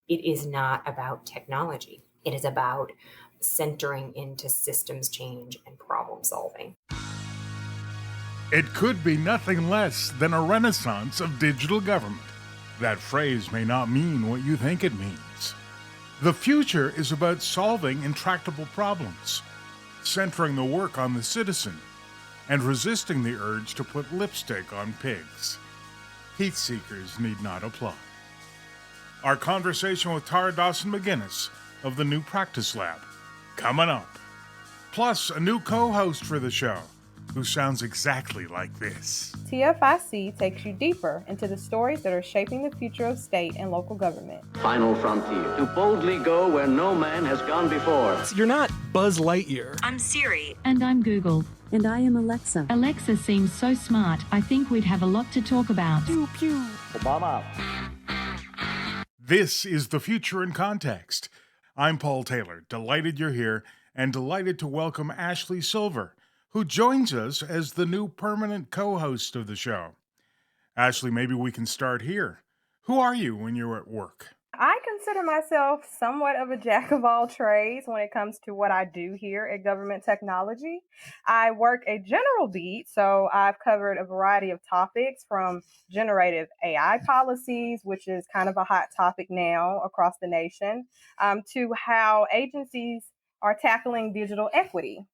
It is not about technology. It is about centering into systems change and problem solving. It could be nothing less than a renaissance of digital government. That phrase may not mean what you think it means. The future is about solving intractable problems, centering the work on the citizen, and resisting the urge to put lipstick on pigs. Heat seekers need not apply. Our conversation with Tara Dawson McGuiness of the New Practice Lab, coming up. Plus, a new co-host for the show, who sounds exactly like this. TFIC takes you deeper into the stories that are shaping the future of state and local government. Final frontier. To boldly go where no man has gone before. You're not Buzz Lightyear. I'm Siri. And I'm Google. And I am Alexa. Alexa seems so smart, I think we'd have a lot to talk about. Pew, pew. Obama. This is The Future in Context. I'm Paul Taylor, delighted you're here, and delighted to welcome Ashley Silver, who joins us as the new permanent co-host of the show. Ashley, maybe we can start here. Who are you when you're at work? I consider myself somewhat of a jack of all trades when it comes to what I do here at Government Technology. I work a general beat, so I've covered a variety of topics from generative AI policies, which is kind of a hot topic now across the nation, to how agencies are tackling digital equity.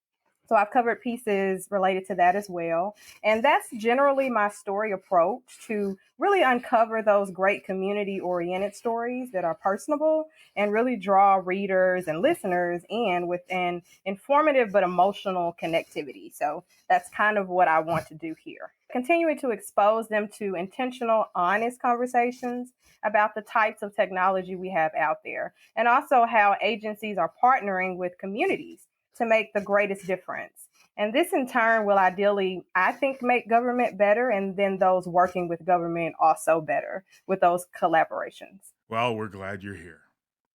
So I've covered pieces related to that as well. And that's generally my story approach, to really uncover those great community-oriented stories that are personable and really draw readers and listeners in with an informative but emotional connectivity. So that's kind of what I want to do here. Continuing to expose them to intentional, honest conversations about the types of technology we have out there, and also how agencies are partnering with communities to make the greatest difference. And this in turn will ideally, I think, make government better, and then those working with government also better with those collaborations. Well, we're glad you're here.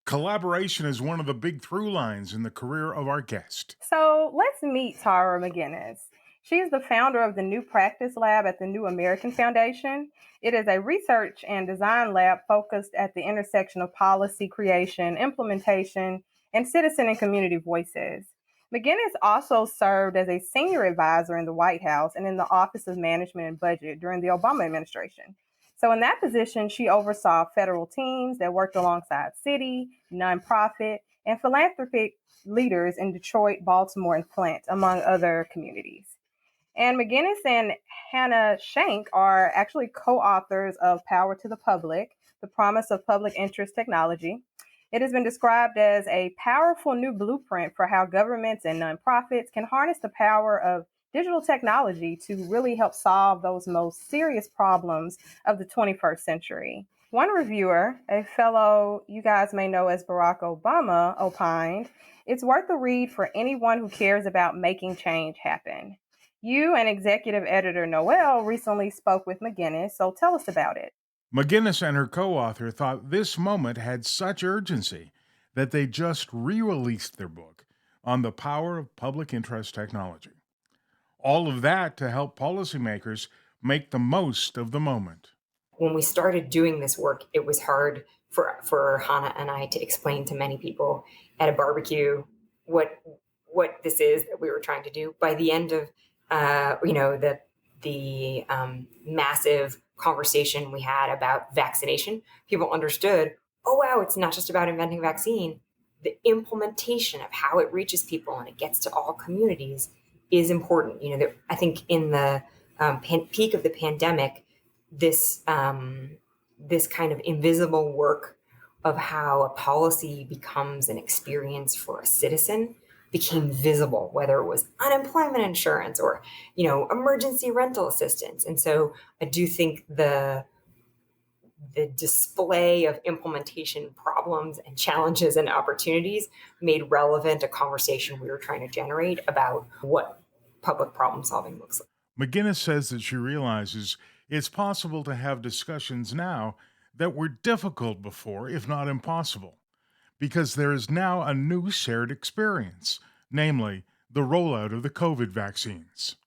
Collaboration is one of the big through lines in the career of our guest. So let's meet Tara McGuiness. She is the founder of the New Practice Lab at the New American Foundation. It is a research and design lab focused at the intersection of policy creation, implementation, and citizen and community voices. McGuiness also served as a senior advisor in the White House and in the Office of Management and Budget during the Obama administration. So in that position, she oversaw federal teams that worked alongside city, nonprofit, and philanthropic leaders in Detroit, Baltimore, and Flint, among other communities. And McGuiness and Hannah Shank are actually co-authors of Power to the Public, The Promise of Public Interest Technology. It has been described as a powerful new blueprint for how governments and nonprofits can harness the power of digital technology to really help solve those most serious problems of the 21st century. One reviewer, a fellow you guys may know as Barack Obama, opined, "It's worth a read for anyone who cares about making change happen." You and executive editor Noel recently spoke with McGuiness, so tell us about it. McGuiness and her co-author thought this moment had such urgency that they just re-released their book on the power of public interest technology. All of that to help policymakers make the most of the moment. When we started doing this work, it was hard for Hannah and I to explain to many people at a barbecue what this is that we were trying to do. By the end of the massive conversation we had about vaccination, people understood, oh, wow, it's not just about inventing a vaccine. The implementation of how it reaches people and it gets to all communities is important. I think in the peak of the pandemic, this kind of invisible work of how a policy becomes an experience for a citizen became visible, whether it was unemployment insurance or, emergency rental assistance. And so I do think the display of implementation problems and challenges and opportunities made relevant a conversation we were trying to generate about what public problem solving looks like. McGuiness says that she realizes it's possible to have discussions now that were difficult before, if not impossible, because there is now a new shared experience, namely the rollout of the COVID vaccines.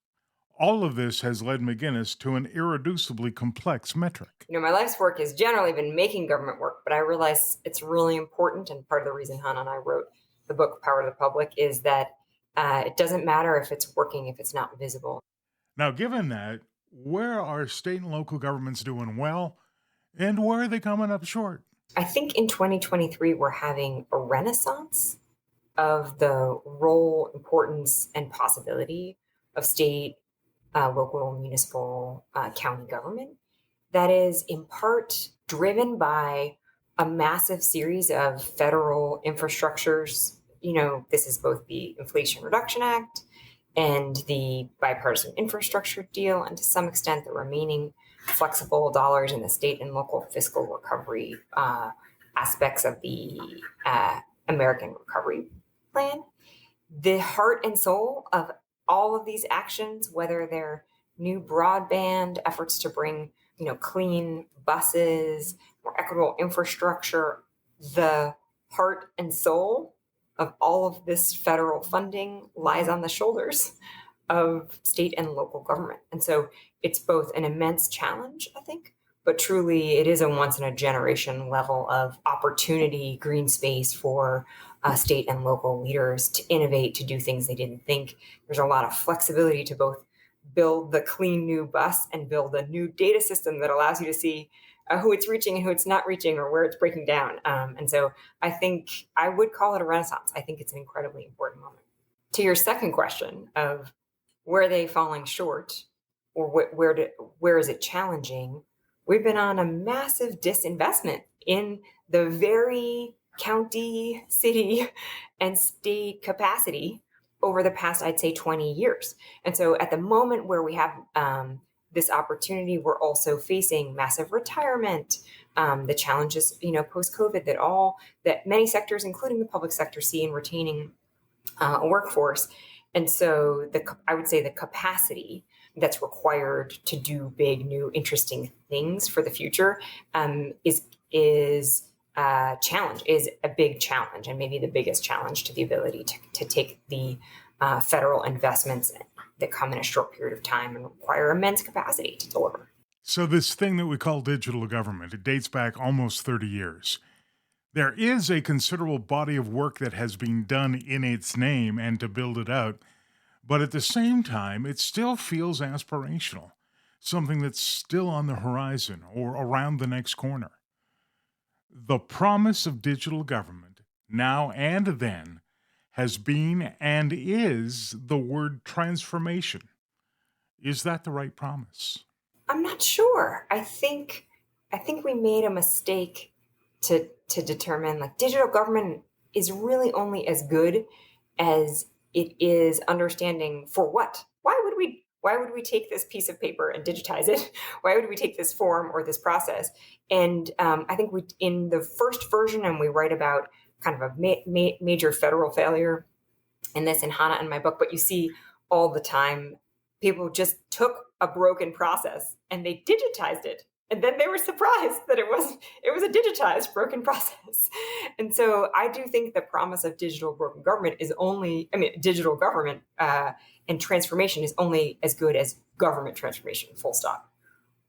All of this has led McGuiness to an irreducibly complex metric. My life's work has generally been making government work, but I realize it's really important. And part of the reason Hannah and I wrote the book, Power to the Public, is that it doesn't matter if it's working, if it's not visible. Now, given that, where are state and local governments doing well, and where are they coming up short? I think in 2023, we're having a renaissance of the role, importance, and possibility of state, local, municipal, county government. That is in part driven by a massive series of federal infrastructures. This is both the Inflation Reduction Act and the bipartisan infrastructure deal, and to some extent the remaining flexible dollars in the state and local fiscal recovery aspects of the American Recovery Plan. The heart and soul of all of these actions, whether they're new broadband efforts to bring clean buses, more equitable infrastructure, the heart and soul of all of this federal funding lies on the shoulders of state and local government. And so it's both an immense challenge, I think, but truly it is a once in a generation level of opportunity, green space for state and local leaders to innovate, to do things they didn't think. There's a lot of flexibility to both build the clean new bus and build a new data system that allows you to see who it's reaching and who it's not reaching, or where it's breaking down. And so I think I would call it a renaissance. I think it's an incredibly important moment. To your second question of where are they falling short, or where is it challenging, we've been on a massive disinvestment in the very county, city, and state capacity over the past, I'd say, 20 years. And so at the moment where we have this opportunity, we're also facing massive retirement, the challenges, post-COVID that many sectors, including the public sector, see in retaining a workforce. And so I would say the capacity that's required to do big, new, interesting things for the future is a big challenge, and maybe the biggest challenge to the ability to take the federal investments that come in a short period of time and require immense capacity to deliver. So this thing that we call digital government, it dates back almost 30 years. There is a considerable body of work that has been done in its name and to build it out, but at the same time, it still feels aspirational, something that's still on the horizon or around the next corner. The promise of digital government, now and then, has been and is the word transformation. Is that the right promise? I'm not sure. I think we made a mistake to determine digital government is really only as good as it is understanding for what. Why would we take this piece of paper and digitize it? Why would we take this form or this process? And I think in the first version, and we write about kind of a major federal failure in this in Hannah and my book, but you see all the time, people just took a broken process and they digitized it. And then they were surprised that it was a digitized broken process. And so I do think the promise of digital broken government digital government and transformation is only as good as government transformation, full stop.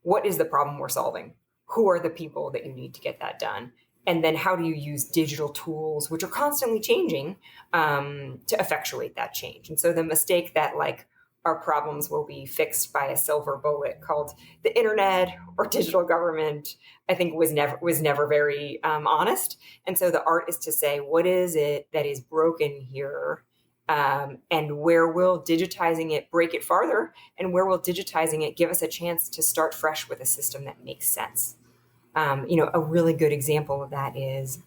What is the problem we're solving? Who are the people that you need to get that done? And then how do you use digital tools, which are constantly changing, to effectuate that change? And so the mistake that our problems will be fixed by a silver bullet called the internet or digital government, I think was never very honest. And so the art is to say, what is it that is broken here? And where will digitizing it break it farther? And where will digitizing it give us a chance to start fresh with a system that makes sense? A really good example of that is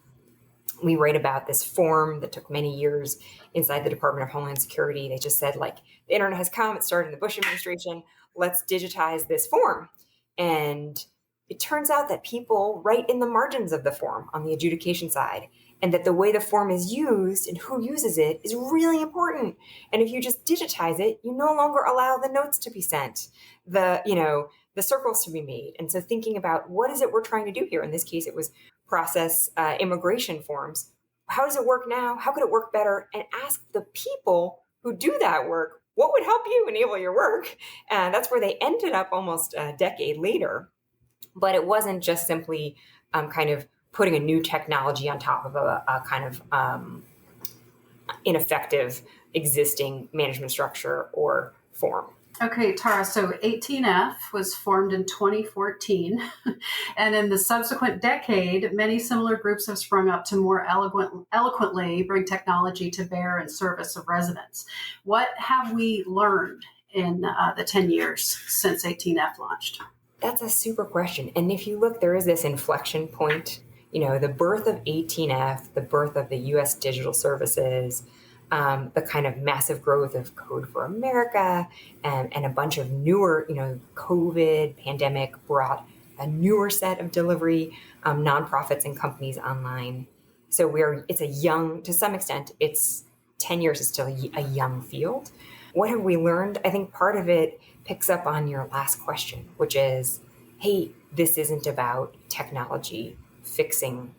we write about this form that took many years inside the Department of Homeland Security. They just said, the internet has come. It started in the Bush administration. Let's digitize this form. And it turns out that people write in the margins of the form on the adjudication side, and that the way the form is used and who uses it is really important. And if you just digitize it, you no longer allow the notes to be sent, the circles to be made. And so thinking about what is it we're trying to do here? In this case, it was process immigration forms. How does it work now? How could it work better? And ask the people who do that work, what would help you enable your work? And that's where they ended up almost a decade later. But it wasn't just simply kind of putting a new technology on top of a kind of ineffective existing management structure or form. Okay, Tara, so 18F was formed in 2014, and in the subsequent decade, many similar groups have sprung up to more eloquently bring technology to bear in service of residents. What have we learned in the 10 years since 18F launched? That's a super question. And if you look, there is this inflection point, the birth of 18F, the birth of the U.S. digital services, the kind of massive growth of Code for America and a bunch of newer, COVID pandemic brought a newer set of delivery nonprofits and companies online. So to some extent, it's 10 years is still a young field. What have we learned? I think part of it picks up on your last question, which is, hey, this isn't about technology fixing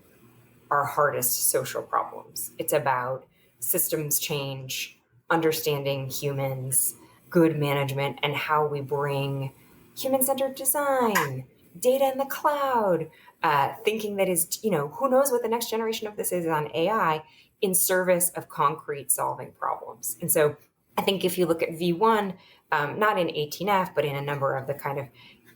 our hardest social problems. It's about systems change, understanding humans, good management, and how we bring human-centered design, data in the cloud, thinking that is, who knows what the next generation of this is on AI, in service of concrete solving problems. And so I think if you look at V1, not in 18F, but in a number of the kind of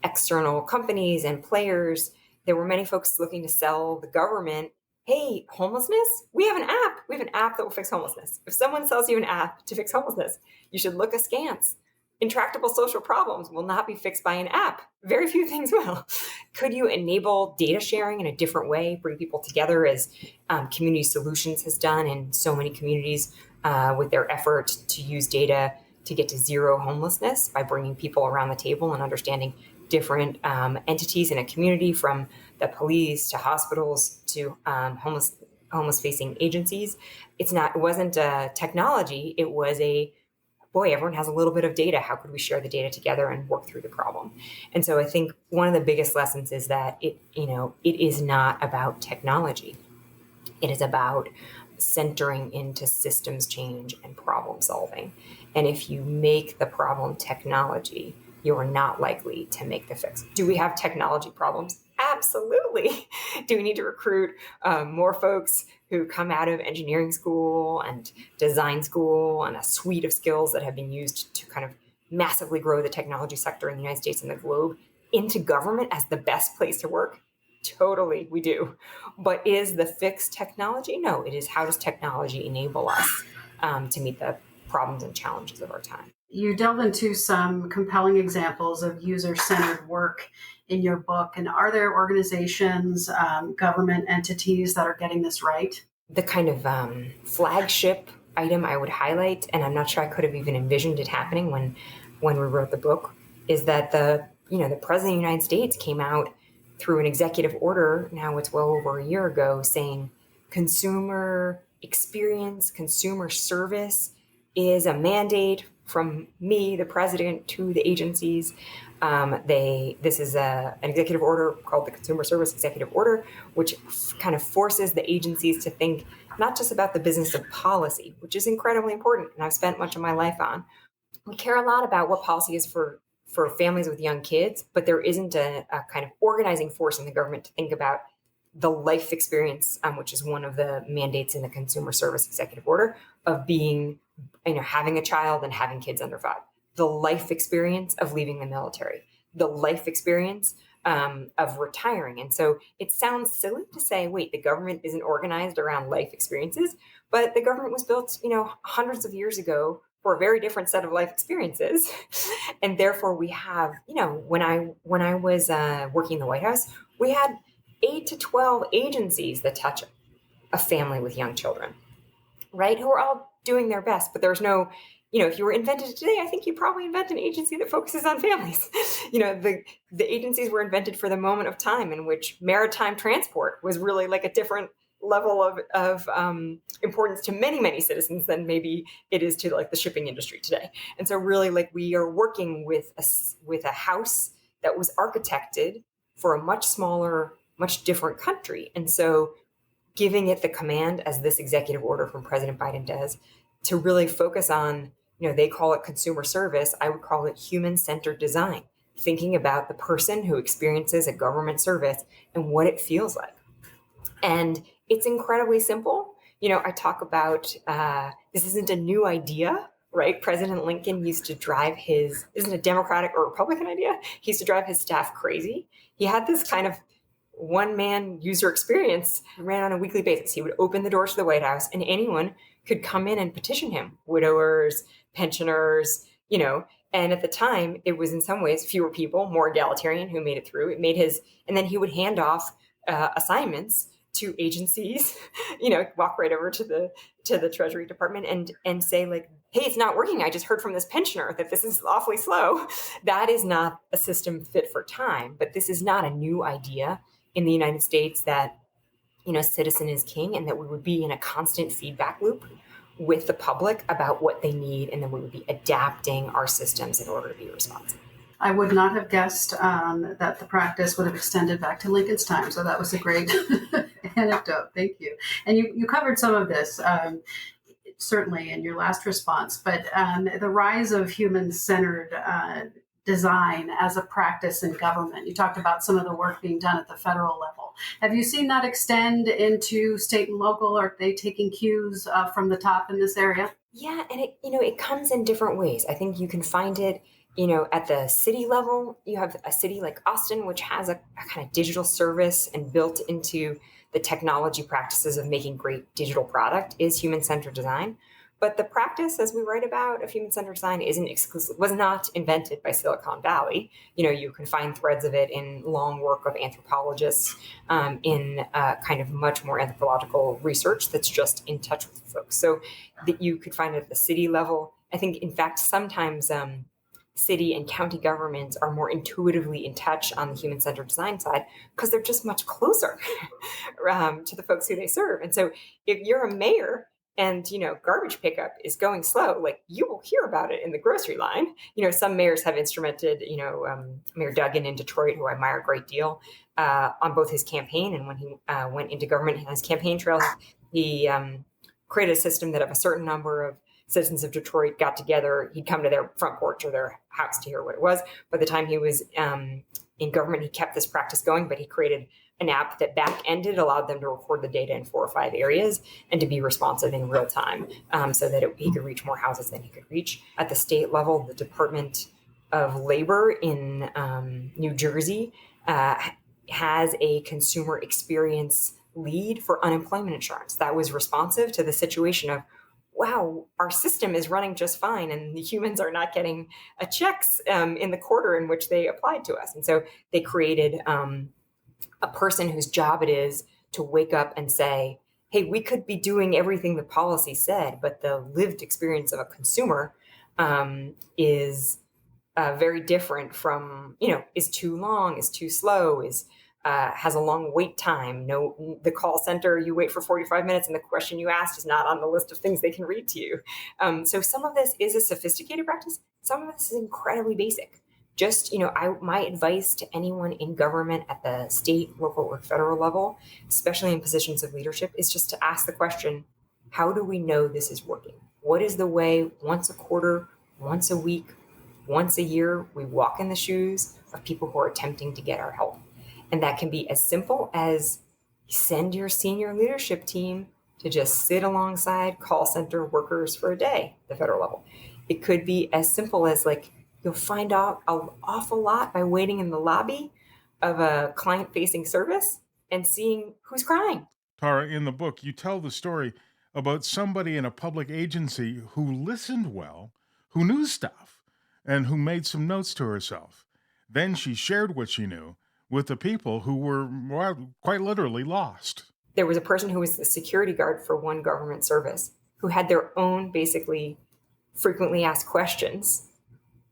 external companies and players, there were many folks looking to sell the government, hey, homelessness, we have an app. We have an app that will fix homelessness. If someone sells you an app to fix homelessness, you should look askance. Intractable social problems will not be fixed by an app. Very few things will. Could you enable data sharing in a different way, bring people together as Community Solutions has done in so many communities with their effort to use data to get to zero homelessness by bringing people around the table and understanding different entities in a community, from the police to hospitals to homeless facing agencies. It wasn't a technology. It was everyone has a little bit of data. How could we share the data together and work through the problem? And so I think one of the biggest lessons is that it is not about technology. It is about centering into systems change and problem solving. And if you make the problem technology, you are not likely to make the fix. Do we have technology problems? Absolutely. Do we need to recruit more folks who come out of engineering school and design school and a suite of skills that have been used to kind of massively grow the technology sector in the United States and the globe into government as the best place to work? Totally, we do. But is the fix technology? No, it is how does technology enable us to meet the problems and challenges of our time. You delve into some compelling examples of user-centered work in your book. And are there organizations, government entities that are getting this right? The kind of flagship item I would highlight, and I'm not sure I could have even envisioned it happening when we wrote the book, is that the President of the United States came out through an executive order, now it's well over a year ago, saying consumer experience, consumer service is a mandate from me, the president, to the agencies. This is an executive order called the Consumer Service Executive Order, which kind of forces the agencies to think not just about the business of policy, which is incredibly important, and I've spent much of my life on. We care a lot about what policy is for families with young kids, but there isn't a kind of organizing force in the government to think about the life experience, which is one of the mandates in the Consumer Service Executive Order, of being, having a child and having kids under 5. The life experience of leaving the military, the life experience of retiring. And so it sounds silly to say, wait, the government isn't organized around life experiences, but the government was built, hundreds of years ago for a very different set of life experiences. And therefore we have, when I was working in the White House, we had 8 to 12 agencies that touch a family with young children, right? Who are all doing their best, but there's no, if you were invented today, I think you probably invent an agency that focuses on families. The agencies were invented for the moment of time in which maritime transport was really like a different level of importance to many, many citizens than maybe it is to like the shipping industry today. And so really like we are working with a house that was architected for a much smaller, much different country. And so giving it the command, as this executive order from President Biden does, to really focus on They call it consumer service. I would call it human-centered design, thinking about the person who experiences a government service and what it feels like. And it's incredibly simple. I talk about this isn't a new idea, right? President Lincoln used to drive isn't a Democratic or Republican idea. He used to drive his staff crazy. He had this kind of one-man user experience ran on a weekly basis. He would open the doors to the White House and anyone could come in and petition him, widowers, pensioners, and at the time it was in some ways fewer people, more egalitarian who made it through. And then he would hand off assignments to agencies, walk right over to the Treasury Department and say like, hey, it's not working. I just heard from this pensioner that this is awfully slow. That is not a system fit for time, but this is not a new idea in the United States that, citizen is king and that we would be in a constant feedback loop with the public about what they need. And then we would be adapting our systems in order to be responsive. I would not have guessed that the practice would have extended back to Lincoln's time. So that was a great anecdote. Thank you. And you covered some of this, certainly in your last response, but the rise of human-centered design as a practice in government. You talked about some of the work being done at the federal level. Have you seen that extend into state and local? Are they taking cues from the top in this area? Yeah, and it comes in different ways. I think you can find it at the city level. You have a city like Austin, which has a kind of digital service, and built into the technology practices of making great digital product is human-centered design. But the practice, as we write about, of human-centered design was not invented by Silicon Valley. You can find threads of it in long work of anthropologists, in kind of much more anthropological research that's just in touch with folks. So that you could find it at the city level. I think, in fact, sometimes city and county governments are more intuitively in touch on the human-centered design side because they're just much closer to the folks who they serve. And so if you're a mayor and, garbage pickup is going slow, like you will hear about it in the grocery line. Some mayors have instrumented, Mayor Duggan in Detroit, who I admire a great deal, on both his campaign and when he went into government and his campaign trail, he created a system that if a certain number of citizens of Detroit got together, he'd come to their front porch or their house to hear what it was. By the time he was in government, he kept this practice going, but he created an app that back-ended, allowed them to record the data in 4 or 5 areas and to be responsive in real time, so that he could reach more houses than he could reach. At the state level, the Department of Labor in New Jersey has a consumer experience lead for unemployment insurance that was responsive to the situation of, wow, our system is running just fine and the humans are not getting checks in the quarter in which they applied to us. And so they created a person whose job it is to wake up and say, hey, we could be doing everything the policy said, but the lived experience of a consumer is very different from, is too long, is too slow, has a long wait time. The call center, you wait for 45 minutes and the question you asked is not on the list of things they can read to you. So some of this is a sophisticated practice. Some of this is incredibly basic. Just, my advice to anyone in government at the state, local, or federal level, especially in positions of leadership, is just to ask the question, how do we know this is working? What is the way once a quarter, once a week, once a year, we walk in the shoes of people who are attempting to get our help? And that can be as simple as send your senior leadership team to just sit alongside call center workers for a day at the federal level. It could be as simple as you'll find out an awful lot by waiting in the lobby of a client-facing service and seeing who's crying. Tara, in the book, you tell the story about somebody in a public agency who listened well, who knew stuff, and who made some notes to herself. Then she shared what she knew with the people who were quite literally lost. There was a person who was the security guard for one government service who had their own basically frequently asked questions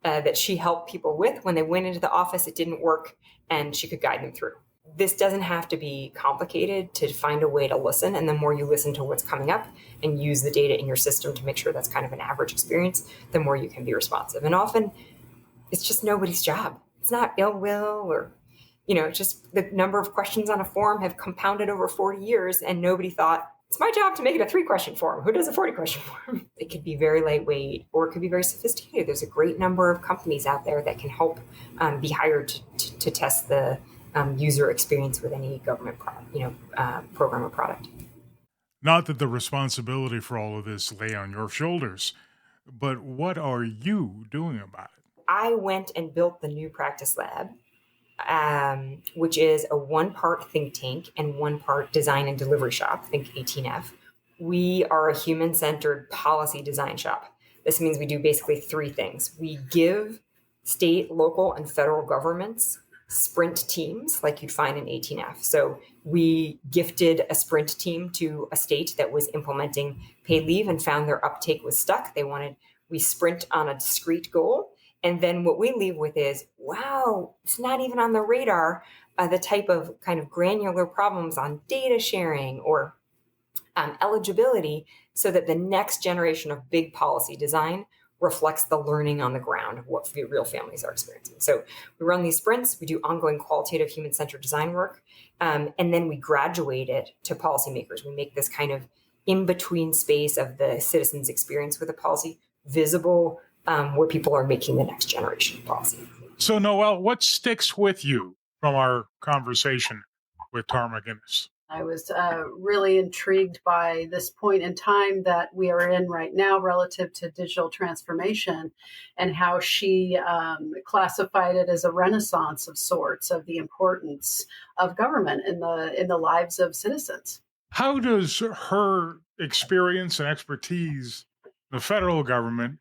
that she helped people with. When they went into the office, it didn't work, and she could guide them through. This doesn't have to be complicated to find a way to listen. And the more you listen to what's coming up and use the data in your system to make sure that's kind of an average experience, the more you can be responsive. And often it's just nobody's job. It's not ill will or, just the number of questions on a form have compounded over 40 years and nobody thought It's my job to make it a 3-question form. Who does a 40-question form? It could be very lightweight, or it could be very sophisticated. There's a great number of companies out there that can help be hired to test the user experience with any government program or product. Not that the responsibility for all of this lay on your shoulders, but what are you doing about it? I went and built the New Practice Lab, which is a 1-part think tank and 1-part design and delivery shop, think 18F. We are a human-centered policy design shop. This means we do basically 3 things. We give state, local, and federal governments sprint teams like you'd find in 18F. So we gifted a sprint team to a state that was implementing paid leave and found their uptake was stuck. We sprint on a discrete goal. And then what we leave with is, wow, it's not even on the radar, the type of kind of granular problems on data sharing or eligibility, so that the next generation of big policy design reflects the learning on the ground of what real families are experiencing. So we run these sprints, we do ongoing qualitative human-centered design work, and then we graduate it to policymakers. We make this kind of in-between space of the citizens' experience with the policy visible, where people are making the next generation of policy. So, Noelle, what sticks with you from our conversation with Tara McGuiness? I was really intrigued by this point in time that we are in right now relative to digital transformation, and how she classified it as a renaissance of sorts of the importance of government in the lives of citizens. How does her experience and expertise, the federal government,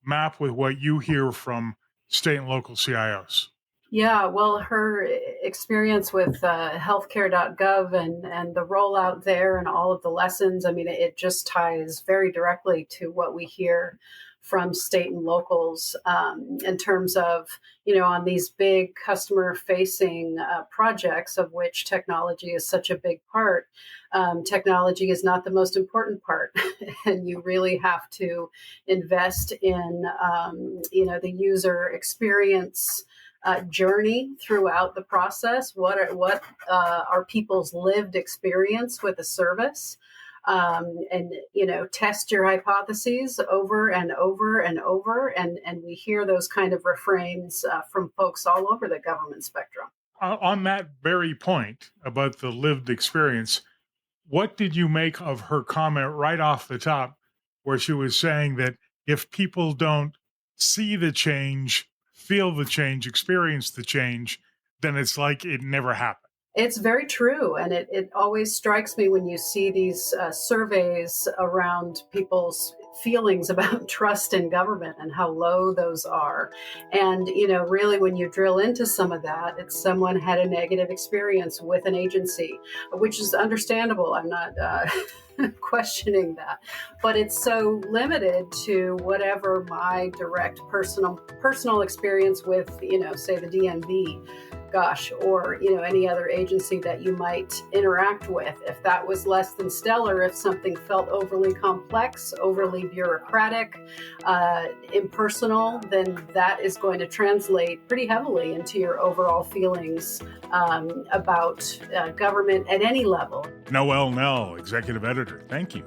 map with what you hear from state and local CIOs? Yeah, well, her experience with healthcare.gov and the rollout there and all of the lessons, I mean, it just ties very directly to what we hear from state and locals in terms of, on these big customer-facing projects, of which technology is such a big part. Technology is not the most important part, and you really have to invest in, the user experience journey throughout the process. What are people's lived experience with a service? And test your hypotheses over and over and over, and we hear those kind of refrains from folks all over the government spectrum. On that very point about the lived experience, what did you make of her comment right off the top, where she was saying that if people don't see the change, feel the change, experience the change, then it's like it never happened? It's very true. And it always strikes me when you see these surveys around people's feelings about trust in government and how low those are. And, really when you drill into some of that, it's someone had a negative experience with an agency, which is understandable. I'm not questioning that, but it's so limited to whatever my direct personal experience with, say the DMV, or any other agency that you might interact with. If that was less than stellar, if something felt overly complex, overly bureaucratic, impersonal, then that is going to translate pretty heavily into your overall feelings about government at any level. Noelle Nell, Executive Editor, thank you.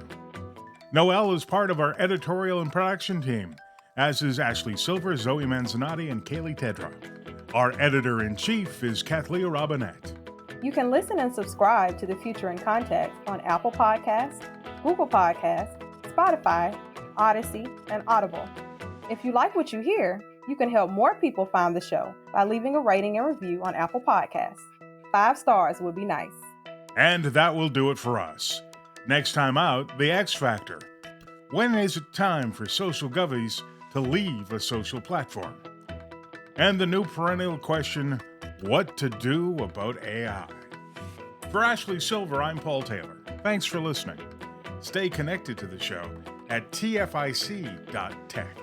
Noelle is part of our editorial and production team, as is Ashley Silver, Zoe Manzanati, and Kaylee Tedra. Our editor-in-chief is Kathleen Robinette. You can listen and subscribe to The Future in Context on Apple Podcasts, Google Podcasts, Spotify, Odyssey, and Audible. If you like what you hear, you can help more people find the show by leaving a rating and review on Apple Podcasts. 5 stars would be nice. And that will do it for us. Next time out, the X Factor. When is it time for social govies to leave a social platform? And the new perennial question, what to do about AI? For Ashley Silver, I'm Paul Taylor. Thanks for listening. Stay connected to the show at tfic.tech.